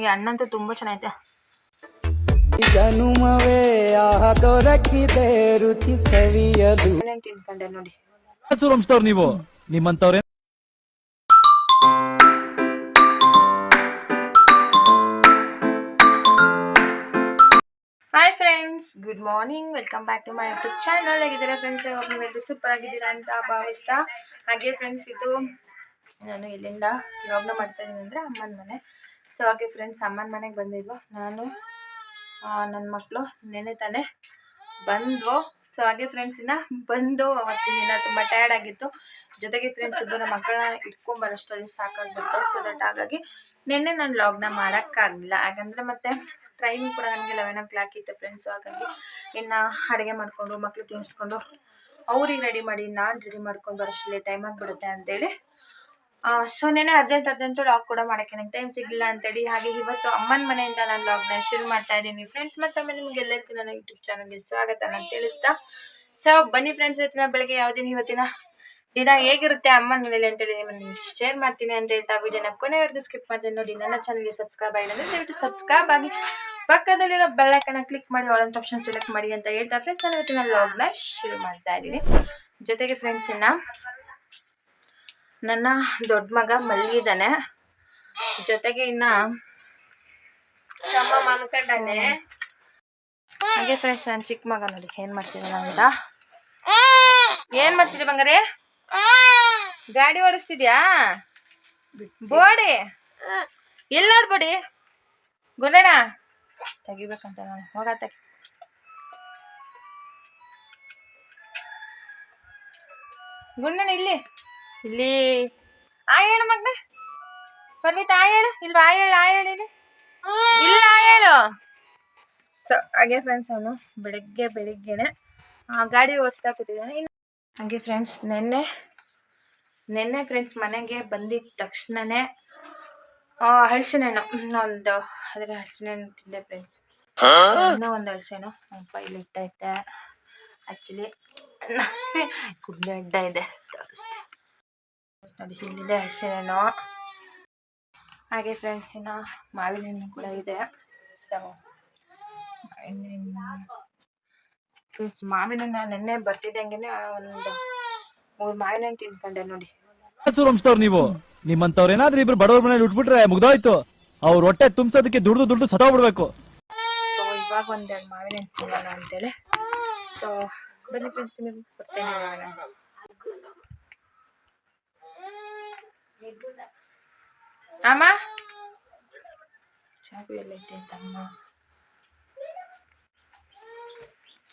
ಈ ಹಣ್ಣಂತೂ ತುಂಬಾ ಚೆನ್ನಾಗಿದೆ. ಜನುಮವೇ ಆಹ ದೊರಕಿದೆ ರುಚಿ ಸವಿಯಲು. ತಿನ್ಕೊಂಡೆ ನೋಡಿ. ನೀವು ನಿಮ್ಮಂತವ್ರೆ. Hi friends, good morning, welcome back to my YouTube channel. ಹೇಗಿದ್ದೀರಾ ಫ್ರೆಂಡ್ಸ್? ನೀವೆಲ್ಲರೂ ಸೂಪರ್ ಆಗಿದ್ದೀರಾ ಅಂತ ಭಾವಿಸ್ತಾ, ಹಾಗೆ ಫ್ರೆಂಡ್ಸ್ ಇದು ನಾನು ಎಲ್ಲಿಂದ ವ್ಲಾಗ್ನ ಮಾಡ್ತಾ ಇದ್ದೀನಿ ಅಂದರೆ ಅಮ್ಮನ ಮನೆ. ಸೊ ಹಾಗೆ ಫ್ರೆಂಡ್ಸ್ ಅಮ್ಮನ ಮನೆಗೆ ಬಂದಿದ್ವು. ನಾನು ನನ್ನ ಮಕ್ಕಳು ನೆನೆ ತಾನೆ ಬಂದ್ವು. ಸೊ ಹಾಗೆ ಫ್ರೆಂಡ್ಸ್ ಇನ್ನು ಬಂದು ಅವತ್ತಿನ ದಿನ ತುಂಬ ಟಯರ್ಡ್ ಆಗಿತ್ತು. ಜೊತೆಗೆ ಫ್ರೆಂಡ್ಸ್ ಇಬ್ಬರು ಮಕ್ಕಳನ್ನ ಇಟ್ಕೊಂಬರೋಷ್ಟರಲ್ಲಿ ಸಾಕಾಗ್ಬಿಟ್ಟು. ಸೊ ದಟ್ ಹಾಗಾಗಿ ನಿನ್ನೆ ನಾನು ವ್ಲಾಗ್ನ ಮಾಡೋಕ್ಕಾಗಲಿಲ್ಲ. ಯಾಕಂದರೆ ಮತ್ತೆ ಟ್ರೈನ್ ಕೂಡ ನನಗೆ 11 o'clock ಇತ್ತು ಫ್ರೆಂಡ್ಸ್. ಹಾಗಾಗಿ ಇನ್ನು ಅಡುಗೆ ಮಾಡಿಕೊಂಡು ಮಕ್ಳು ತಿನ್ನಿಸ್ಕೊಂಡು ಅವ್ರಿಗೆ ರೆಡಿ ಮಾಡಿ ನಾನು ರೆಡಿ ಮಾಡ್ಕೊಂಡು ಬರೋಷ್ಟರಲ್ಲಿ ಟೈಮ್ ಆಗಿಬಿಡುತ್ತೆ ಅಂತೇಳಿ ಸೊ ನೆನೆ ಅರ್ಜೆಂಟು ಲಾಗ್ ಕೂಡ ಮಾಡೋಕ್ಕೆ ನನಗೆ ಟೈಮ್ ಸಿಗಲಿಲ್ಲ ಅಂತೇಳಿ ಹಾಗೆ ಇವತ್ತು ಅಮ್ಮನ ಮನೆಯಿಂದ ನಾನು ಲಾಗ್ನ ಶುರು ಮಾಡ್ತಾ ಇದ್ದೀನಿ ಫ್ರೆಂಡ್ಸ್. ಮತ್ತೊಮ್ಮೆ ನಿಮಗೆಲ್ಲರಿಗೂ ನನ್ನ ಯೂಟ್ಯೂಬ್ ಚಾನಲ್ಗೆ ಸ್ವಾಗತ ನಾನು ತಿಳಿಸ್ತಾ. ಸೊ ಬನ್ನಿ ಫ್ರೆಂಡ್ಸ್, ಇವತ್ತಿನ ಬೆಳಗ್ಗೆ ಇವತ್ತಿನ ದಿನ ಹೇಗಿರುತ್ತೆ ಅಮ್ಮನ ಮನೇಲಿ ಅಂತೇಳಿ ನಿಮ್ಮನ್ನು ಶೇರ್ ಮಾಡ್ತೀನಿ ಅಂತ ಹೇಳ್ತಾ ವಿಡಿಯೋನ ಕೊನೆವರೆಗೂ ಸ್ಕಿಪ್ ಮಾಡ್ತೀನಿ ನೋಡಿ. ನನ್ನ ಚಾನಲ್ಗೆ ಸಬ್ಸ್ಕ್ರೈಬ್ ಆಗಿಲ್ಲ ಅಂದರೆ ದಯವಿಟ್ಟು ಸಬ್ಸ್ಕ್ರೈಬ್ ಆಗಿ ಪಕ್ಕದಲ್ಲಿರೋ ಬೆಲ್ ಐಕಾನ್ನ ಕ್ಲಿಕ್ ಮಾಡಿ ಆಲ್ ಅಂತ ಆಪ್ಷನ್ ಸೆಲೆಕ್ಟ್ ಮಾಡಿ ಅಂತ ಹೇಳ್ತಾ ಫ್ರೆಂಡ್ಸ್ ನಾನು ಇವತ್ತಿನ ವ್ಲಾಗ್ನ ಶುರು ಮಾಡ್ತಾ ಇದ್ದೀನಿ. ಜೊತೆಗೆ ಫ್ರೆಂಡ್ಸ್ ಇನ್ನು ನನ್ನ ದೊಡ್ಡ ಮಗ ಮಲಗಿದ್ದಾನೆ. ಜೊತೆಗೆ ಇನ್ನು ತಮ್ಮ ಮಲ್ಕೊಂಡಾನೆ. ಹಾಗೆ ಫ್ರೆಂಡ್ಸ್ ನನ್ನ ಚಿಕ್ಕ ಮಗ ನೋಡಿ ಏನು ಮಾಡ್ತಿದ್ದಾನೆ ಅಂತ. ಏನು ಮಾಡ್ತಿದ್ದೆ ಬಂಗಾರೆ? ಗಾಡಿ ಓಡಿಸ್ತಿದ್ಯಾ? ಬೋಡಿ ಇಲ್ಲಿ ನೋಡ್ಬೋಡಿ ಗುಂಡಣ್ಣ ತೆಗಿಬೇಕಂತ ನಾನು ಹೋಗತ್ತೆ. ಗುಂಡಣ್ಣ ಇಲ್ಲಿ ಇಲ್ಲಿ ಆಯ್ ಹೇಳು ಮಗ್ನೆ. ಪರ್ಮಿತ ಆಯ್ ಹೇಳು. ಇಲ್ವಾ ಆಯ್ ಹೇಳು ಇಲ್ಲಿ ಇಲ್ಲ ಆಯ್ ಹೇಳು. ಸೊ ಹಾಗೆ ಫ್ರೆಂಡ್ಸ್ ಅವನು ಬೆಳಿಗ್ಗೆನೆ ಗಾಡಿ ಓಡಿಸ್ತಾ ಕೂತಿದ್ದಾನೆ. ಹಾಗೆ ಫ್ರೆಂಡ್ಸ್ ನೆನ್ನೆ ಫ್ರೆಂಡ್ಸ್ ಮನೆಗೆ ಬಂದಿದ್ದ ತಕ್ಷಣನೇ ಹಲಸಿನ ಹಣ್ಣು ಒಂದು ಅದರ ಹಲಸಿನ ಹಣ್ಣು ತಿಂದೆ ಫ್ರೆಂಡ್ಸ್. ಇನ್ನೂ ಒಂದು ಹಲಸಿನ ಹಣ್ಣು ಅಪ್ಪ ಇಲ್ಲಿ ಇಟ್ಟೈತೆ. ಆ್ಯಕ್ಚುಲಿ ಕುಡ್ಲೆ ಅಡ್ಡ ಇದೆ ತೋರಿಸ್ತೆ ನೋಡಿ. ಇಲ್ಲಿದೆ ಹಲಸಿನ ಹಣ್ಣು. ಹಾಗೆ ಫ್ರೆಂಡ್ಸ್ ಇನ್ನು ಮಾವಿನ ಹಣ್ಣು ಕೂಡ ಇದೆ. ಸೊ ಮಾವಿನ ಹಣ್ಣು ನೆನ್ನೆ ಬರ್ತಿದ್ದಂಗೆ ಒಂದು 3 ಮಾವಿನ ಹಣ್ಣು ತಿನ್ಕೊಂಡೆ ನೋಡಿ. ನೀವು ನಿಮ್ಮಂತವ್ರು ಏನಾದ್ರೂ ಇಬ್ರು ಬಡವ್ರ ಮನೇಲಿ ಉಟ್ಬಿಟ್ರೆ ಮುಗ್ದೋಯ್ತು. ಅವ್ರ ಹೊಟ್ಟೆ ತುಂಬಿಸೋದಕ್ಕೆ ದುಡ್ಡು ಸತ್ತೋಗ್ಬಿಡ್ಬೇಕು. ಸೊ ಇವಾಗ ಒಂದೆರಡು ಮಾವಿನ ಹಣ್ಣು ತಿನ್ನೋಣ ಅಂತೇಳಿ. ಸೊ ಬನ್ನಿ ಫ್ರೆಂಡ್ಸ್ ನಿಮಗೆ ಬರ್ತೇನೆ. ಅಮ್ಮ ಚಾಕು ಎಲ್ಲ ಇಟ್ಟಿಂತಮ್ಮ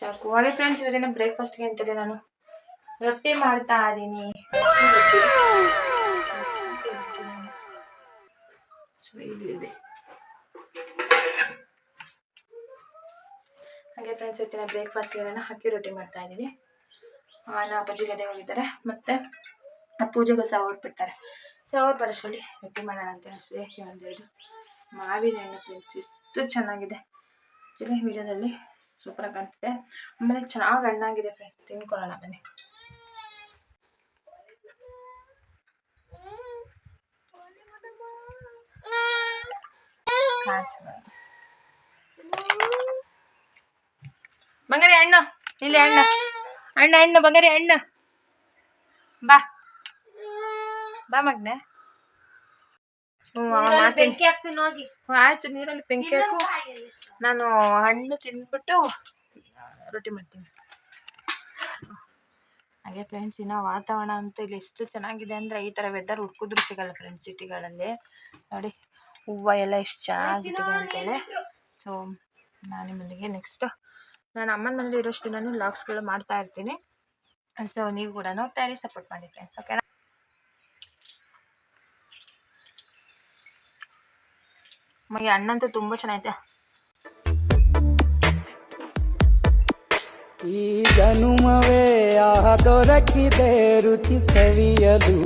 ಚಾಕು. ಹಾಗೆ ಫ್ರೆಂಡ್ಸ್ ಇವತ್ತಿನ ಬ್ರೇಕ್ಫಾಸ್ಟ್ಗೆ ಅಂತೇಳಿ ನಾನು ರೊಟ್ಟಿ ಮಾಡ್ತಾ ಇದ್ದೀನಿ. ಹಾಗೆ ಫ್ರೆಂಡ್ಸ್ ಇವತ್ತಿನ ಬ್ರೇಕ್ಫಾಸ್ಟ್ಗೆ ನಾನು ಅಕ್ಕಿ ರೊಟ್ಟಿ ಮಾಡ್ತಾ ಇದ್ದೀನಿ. ಅಣ್ಣ ಅಪ್ಪಾಜಿ ಗದೆ ಹೋಗಿದ್ದಾರೆ, ಮತ್ತೆ ಪೂಜೆಗೋಸ್ಕರ ಹೊರಟ್ಬಿಡ್ತಾರೆ. ಸೊ ಅವ್ರು ಬರೋಷ್ಟರಲ್ಲಿ ರೊಟ್ಟಿ ಮಾಡೋಣ ಅಂತ ಅಷ್ಟೇ. ಒಂದೆರಡು ಮಾವಿನ ಹಣ್ಣು ಫ್ರೆಂಡ್ಸ್ ಎಷ್ಟು ಚೆನ್ನಾಗಿದೆ. ಆ್ಯಕ್ಚುಲಿ ವಿಡಿಯೋದಲ್ಲಿ ಸೂಪರಾಗಿ ಕಾಣ್ತಿದೆ, ಆಮೇಲೆ ಚೆನ್ನಾಗಿ ಹಣ್ಣಾಗಿದೆ ಫ್ರೆಂಡ್ಸ್. ತಿನ್ಕೊಳ್ಳೋಣ ಬನ್ನಿ. ಬಂಗಾರಿ ಹಣ್ಣು ಇಲ್ಲಿ ಹಣ್ಣು ಬಂಗಾರಿ ಹಣ್ಣು ಬಾ ಮಗ್ನೆ. ಬೆಂಕಿ ಹಾಕ್ತೀನಿ ಹೋಗಿ. ಆಯ್ತು ನೀರಲ್ಲಿ ಬೆಂಕಿ ಹಾಕು. ನಾನು ಹಣ್ಣು ತಿಂದ್ಬಿಟ್ಟು ರೊಟ್ಟಿ ಮಾಡ್ತೀನಿ. ಹಾಗೆ ಫ್ರೆಂಡ್ಸ್ ಇನ್ನು ವಾತಾವರಣ ಅಂತೂ ಇಲ್ಲಿ ಎಷ್ಟು ಚೆನ್ನಾಗಿದೆ ಅಂದರೆ ಈ ಥರ ವೆದರ್ ಹುಡ್ಕಿದ್ರು ಸಿಗಲ್ಲ ಫ್ರೆಂಡ್ಸ್ ಸಿಟಿಗಳಲ್ಲಿ. ನೋಡಿ ಹೂವು ಎಲ್ಲ ಎಷ್ಟು ಚೆನ್ನಾಗಿಟ್ಟಿದೆ ಅಂತೇಳಿ. ಸೊ ನಾನು ನಿಮ್ಮೊಂದಿಗೆ ನೆಕ್ಸ್ಟ್ ನಾನು ಅಮ್ಮನ ಮನೇಲಿ ಇರೋಷ್ಟು ನಾನು ವ್ಲಾಗ್ಸ್ಗಳು ಮಾಡ್ತಾ ಇರ್ತೀನಿ. ಸೊ ನೀವು ಕೂಡ ನೋಡ್ತಾ ಇರಿ, ಸಪೋರ್ಟ್ ಮಾಡಿ ಫ್ರೆಂಡ್ಸ್, ಓಕೆನಾ? ಈ ಹಣ್ಣಂತೂ ತುಂಬ ಚೆನ್ನಾಗಿದೆ. ಈ ಜನುಮವೇ ಆಹ ದೊರಕಿದೆ ರುಚಿ ಸವಿಯಲು.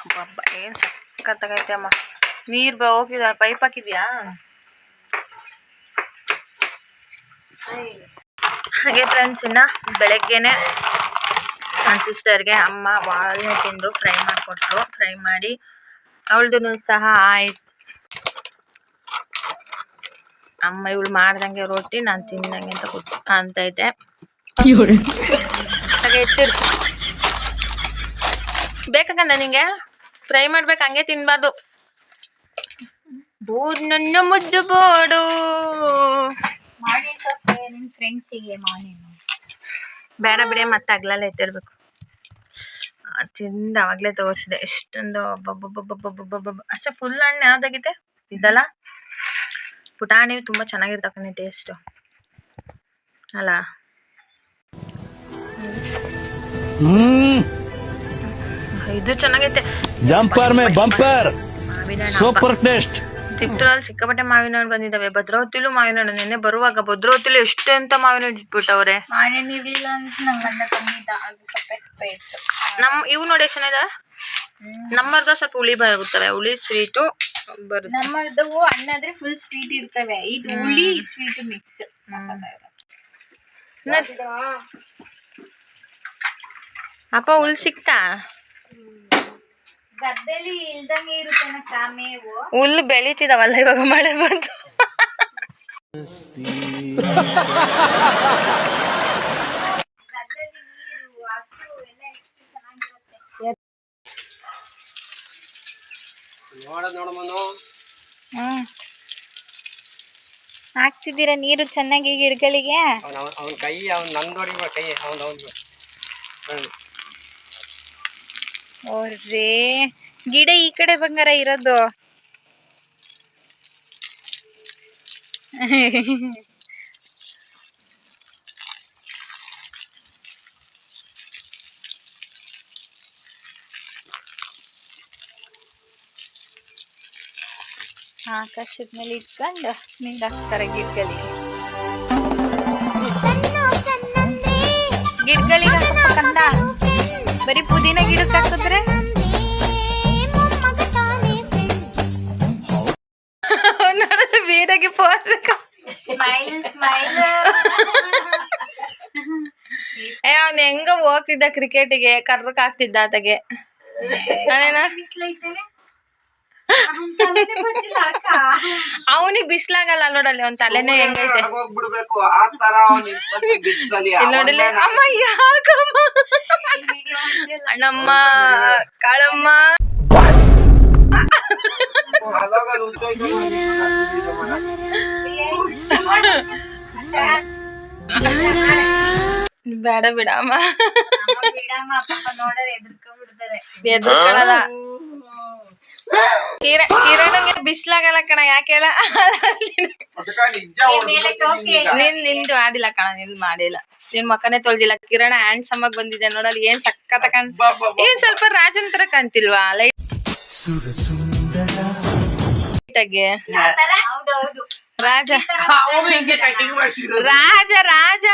ಹಬ್ಬ ಏನು ಸಕ್ಕತ್ತಾಗೈತೆ ಅಮ್ಮ. ನೀರು ಹೋಗಿದ ಪೈಪ್ ಹಾಕಿದ್ಯಾ? ಹಾಗೆ ಫ್ರೆಂಡ್ಸ್, ಇನ್ನು ಬೆಳಗ್ಗೆನೆ ನನ್ನ ಸಿಸ್ಟರ್ಗೆ ಅಮ್ಮ ವಾಲ್ನಟ್ ತಿಂದು ಫ್ರೈ ಮಾಡಿಕೊಟ್ರು. ಫ್ರೈ ಮಾಡಿ ಅವಳದು ಸಹ ಆಯ್ತು. ಅಮ್ಮ ಇವಳು ಮಾಡ್ದಂಗೆ ರೊಟ್ಟಿ, ನಾನು ತಿಂದಂಗೆ ಅಂತೈತೆ. ಹಾಗೆ ಎತ್ತಿರು ಬೇಕಾಗಲ್ಲ ನಿಂಗೆ ಫ್ರೈ ಮಾಡ್ಬೇಕು, ಹಂಗೆ ತಿನ್ಬಾರ್ದು. ಬೋರ್ಡ್ ನನ್ನ ಮುದ್ದು ಬೋಡು ನಿಮ್ಮ ಫ್ರೆಂಡ್ಸಿಗೆ ಮಾರ್ನಿಂಗ್ ಬೇಡ ಬಿಡಿ, ಮತ್ತೆ ಅಗ್ಲೆಲ್ಲ ಎತ್ತಿರ್ಬೇಕು. ತಿಂದು ಅವಾಗಲೇ ತೋರಿಸಿದೆ ಎಷ್ಟೊಂದು ಬಬ್ಬ ಅಷ್ಟೇ. ಫುಲ್ ಹಣ್ಣು ಯಾವ್ದಾಗಿದೆ ಇದಲ್ಲ, ಪುಟಾಣಿ ತುಂಬ ಚೆನ್ನಾಗಿರ್ತಕ್ಕಂಥ ಟೇಸ್ಟು ಅಲ್ಲ. ಇದು ಚೆನ್ನಾಗೈತೆ. ಜಂಪರ್ ಮೇ ಬಂಪರ್, ಮಾವಿನ ಸೂಪರ್ ಟೇಸ್ಟ್. ತಿಪ್ಟೂರಲ್ಲಿ ಸಿಕ್ಕಾಪಟ್ಟೆ ಮಾವಿನ ಹಣ್ಣು ಬಂದಿದ್ದಾವೆ. ಭದ್ರಾವತಿಲೂ ಮಾವಿನ ಹಣ್ಣು. ನೆನ್ನೆ ಬರುವಾಗ ಭದ್ರಾವತಿಲಿ ಎಷ್ಟು ಅಂತ ಮಾವಿನ ಹಣ್ಣು ಇಟ್ಬಿಟ್ಟವ್ರೆ. ಮಾವಿನ ಇರ್ಲಿಲ್ಲ ಅಂತ ನಂಗೆ ಗಂಡ ತಂದಿದ್ದ, ಅದು ಸಪ್ಪೆ ಇತ್ತು. ಇವು ನೋಡಿ ಎಷ್ಟು ಚೆನ್ನಾಗಿದೆ. ನಮ್ಮರ್ದ ಸ್ವಲ್ಪ ಹುಳಿ ಬರುತ್ತವೆ, ಹುಳಿ ಸ್ವೀಟು ಬರುತ್ತೆ. ನಮ್ಮದವು ಹಣ್ಣಾದ್ರೆ ಫುಲ್ ಸ್ವೀಟ್ ಇರ್ತವೆ, ಇದು ಹುಳಿ ಸ್ವೀಟ್ ಮಿಕ್ಸ್. ಅಪ್ಪ ಹುಲ್ ಸಿಕ್ತಾ? ಗದ್ದೆಲಿ ಇಲ್ದಂಗೆ ಇರುತ್ತೆ ಮೇವು. ಹುಲ್ಲು ಬೆಳೀತಿದಾವಲ್ಲ, ಇವಾಗ ಮಳೆ ಬಂತು. ಗದ್ದೆಲಿ ನೀರು ಹಸು ಎಲ್ಲ ಎಷ್ಟು ಚೆನ್ನಾಗಿರುತ್ತೆ. ಹಾಕ್ತಿದ್ದೀರಾ ನೀರು ಚೆನ್ನಾಗಿ ಗಿಡಗಳಿಗೆ? ಅವನ ಕೈ ನಂದೋಡಿ ಕೈ ಓರ್ರೇ, ಗಿಡ ಈ ಕಡೆ ಬಂಗಾರ ಇರೋದು. ಆಕಾಶದ ಮೇಲೆ ಇಟ್ಕೊಂಡು ನೀರು ಹಾಕ್ತಾರೆ ಗಿಡಗಳಿಗೆ. ಗಿಡಗಳಿಗೆ ಹಾಕಬೇಕಂದ ಬರೀ ಪುದೀನ ಗಿಡಕ್ಕೆ ಹಾಕಿದ್ರೆ ನೋಡಿದ್ರೆ ವೀರಾಗಿ ಪೋಸ್ ಅವ್ನು ಹೆಂಗ ಹೋಗ್ತಿದ್ದ ಕ್ರಿಕೆಟಿಗೆ, ಕರ್ರಕ್ ಆಗ್ತಿದ್ದ ಆತಗೆ. ಅವನಿಗೆ ಬಿಸ್ಲಾಗಲ್ಲ ನೋಡಲ್ಲಿ, ಅವ್ನ ತಲೆನೇ ಹೆಂಗೈತೆ ನೋಡಲಿ. ಅಮ್ಮ ಯಾಕಮ್ಮ ಅಣ್ಣಮ್ಮ ಕಾಳಮ್ಮ ಬೇಡ ಬಿಡಮ್ಮ, ಎದ್ರಲ್ಲ. ಕಿರಣಂಗೆ ಬಿಸ್ಲಾಗಲ್ಲ ಕಣ, ಯಾಕೆ ಹೇಳ? ನಿಂದು ಮಾಡಿಲ್ಲ ಕಣ, ನಿಂದು ಮಾಡಿಲ್ಲ. ನಿನ್ ಮಕ್ಕನೇ ತೊಳ್ದಿಲ್ಲ. ಕಿರಣ ಹ್ಯಾಂಡ್ಸಮ್ ಆಗಿ ಬಂದಿದೆ ನೋಡಲ್ಲಿ, ಏನ್ ಸಕ್ಕತ್ತ ಏನ್ ಸ್ವಲ್ಪ ರಾಜನ್ ತರ ಕಾಣ್ತಿಲ್ವಾ? ಲೈಟಾಗೆ ರಾಜ ರಾಜ ರಾಜ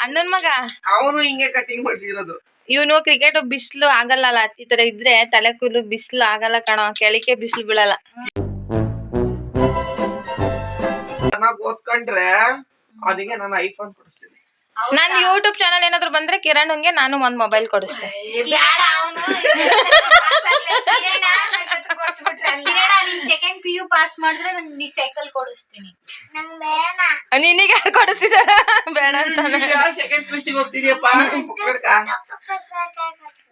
ಅಣ್ಣನ್ ಮಗ. ಅವನು ಹಿಂಗೆ ಕಟಿಂಗ್ ಮಾಡ್ಸಿರೋದು. ಇವನು ಕ್ರಿಕೆಟ್ ಬಿಸಿಲು ಆಗಲ್ಲ, ಈ ತರ ಇದ್ರೆ ತಲೆ ಕೂದಲು ಬಿಸಿಲು ಆಗಲ್ಲ ಕಣ, ಕೆಳಕ್ಕೆ ಬಿಸಿಲು ಬೀಳಲ್ಲ. ಚೆನ್ನಾಗಿ ಓದ್ಕೊಂಡ್ರೆ ಅದಕ್ಕೆ ನಾನು ಐಫೋನ್ ಕೊಡಿಸ್ತೀನಿ. ನಾನು ಯೂಟ್ಯೂಬ್ ಚಾನಲ್ ಏನಾದ್ರು ಬಂದ್ರೆ ಕಿರಣನ್ಗೆ ನಾನು ಒಂದ್ ಮೊಬೈಲ್ ಕೊಡಿಸ್ತೇನೆ. ಸೆಕೆಂಡ್ PU ಪಾಸ್ ಮಾಡಿದ್ರೆ ನಾನು ಸೈಕಲ್ ಕೊಡಿಸ್ತೀನಿ. ನಿನಗೆ ಯಾರು ಕೊಡಿಸ್ತಿದಾರ? ಬೇಡ ಅಂತ. ಸೆಕೆಂಡ್ PUC ಹೋಗ್ತಿದ್ಯಪ್ಪ,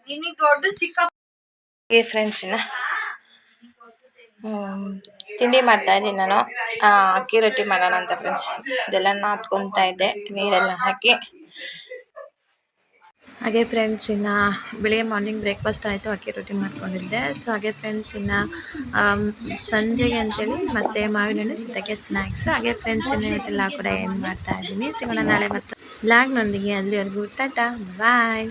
ನಿನಗೆ ದೊಡ್ಡ ಸಿಕ್ಕ. ಫ್ರೆಂಡ್ಸ್, ಇನ್ನ ತಿಂಡಿ ಮಾಡ್ತಾ ಇದ್ದೀನಿ ನಾನು. ಅಕ್ಕಿ ರೊಟ್ಟಿ ಮಾಡೋಣ ಅಂತ ಫ್ರೆಂಡ್ಸ್. ಇದೆಲ್ಲ ನಾದ್ಕೊತಾ ಇದ್ದೆ ನೀರೆಲ್ಲ ಹಾಕಿ. ಹಾಗೆ ಫ್ರೆಂಡ್ಸ್, ಇನ್ನು ಬೆಳಿಗ್ಗೆ ಮಾರ್ನಿಂಗ್ ಬ್ರೇಕ್ಫಾಸ್ಟ್ ಆಯಿತು, ಅಕ್ಕಿ ರೊಟ್ಟಿ ಮಾಡ್ಕೊಂಡಿದ್ದೆ. ಸೊ ಹಾಗೆ ಫ್ರೆಂಡ್ಸ್, ಇನ್ನು ಸಂಜೆಗೆ ಅಂತೇಳಿ ಮತ್ತೆ ಮಾವಿನ ಹಣ್ಣು ಜೊತೆಗೆ ಸ್ನ್ಯಾಕ್ಸ್. ಹಾಗೆ ಫ್ರೆಂಡ್ಸ್, ಇನ್ನು ಇವತ್ತೆಲ್ಲ ಕೂಡ ಏನು ಮಾಡ್ತಾ ಇದ್ದೀನಿ. ಸಿಗೋಣ ನಾಳೆ ಮತ್ತೆ ಬ್ಲಾಗ್ನೊಂದಿಗೆ. ಅಲ್ಲಿವರೆಗೂ ಟಾಟಾ ಬಾಯ್.